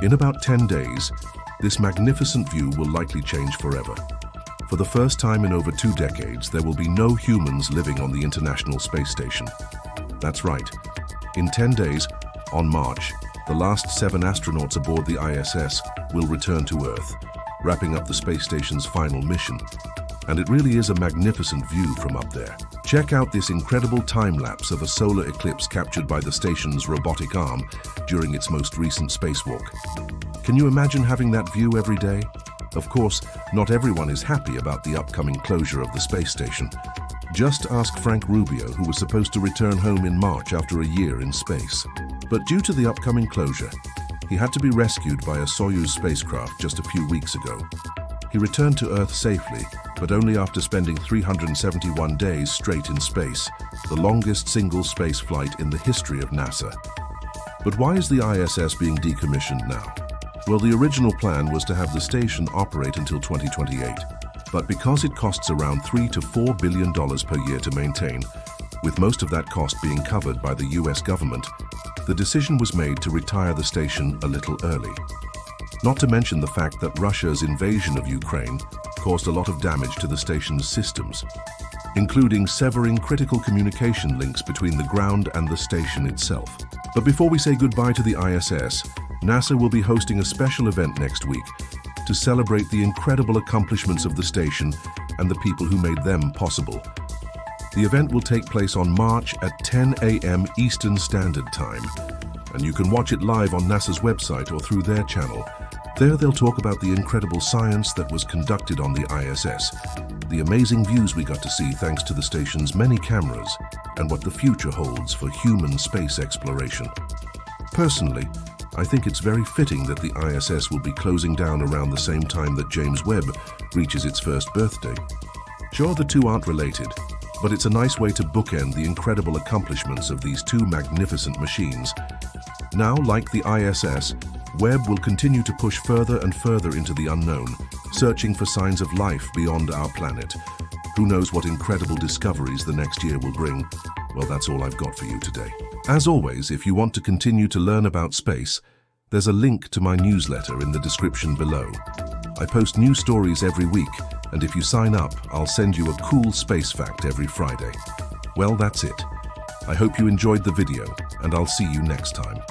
In about 10 days, this magnificent view will likely change forever. For the first time in over 2 decades, there will be no humans living on the International Space Station. That's right. In 10 days, on March, the last 7 astronauts aboard the ISS will return to Earth, wrapping up the space station's final mission. And it really is a magnificent view from up there. Check out this incredible time-lapse of a solar eclipse captured by the station's robotic arm during its most recent spacewalk. Can you imagine having that view every day? Of course, not everyone is happy about the upcoming closure of the space station. Just ask Frank Rubio, who was supposed to return home in March after a year in space. But due to the upcoming closure, he had to be rescued by a Soyuz spacecraft just a few weeks ago. He returned to Earth safely, but only after spending 371 days straight in space, the longest single space flight in the history of NASA. But why is the ISS being decommissioned now? Well, the original plan was to have the station operate until 2028. But because it costs around $3 to $4 billion per year to maintain, with most of that cost being covered by the US government, the decision was made to retire the station a little early. Not to mention the fact that Russia's invasion of Ukraine caused a lot of damage to the station's systems, including severing critical communication links between the ground and the station itself. But before we say goodbye to the ISS, NASA will be hosting a special event next week to celebrate the incredible accomplishments of the station and the people who made them possible. The event will take place on March at 10 a.m. Eastern Standard Time, and you can watch it live on NASA's website or through their channel. There they'll talk about the incredible science that was conducted on the ISS, the amazing views we got to see thanks to the station's many cameras, and what the future holds for human space exploration. Personally, I think it's very fitting that the ISS will be closing down around the same time that James Webb reaches its first birthday. Sure, the two aren't related, but it's a nice way to bookend the incredible accomplishments of these two magnificent machines. Now, like the ISS, Webb will continue to push further and further into the unknown, searching for signs of life beyond our planet. Who knows what incredible discoveries the next year will bring? Well, that's all I've got for you today. As always, if you want to continue to learn about space, there's a link to my newsletter in the description below. I post new stories every week, and if you sign up, I'll send you a cool space fact every Friday. Well, that's it. I hope you enjoyed the video, and I'll see you next time.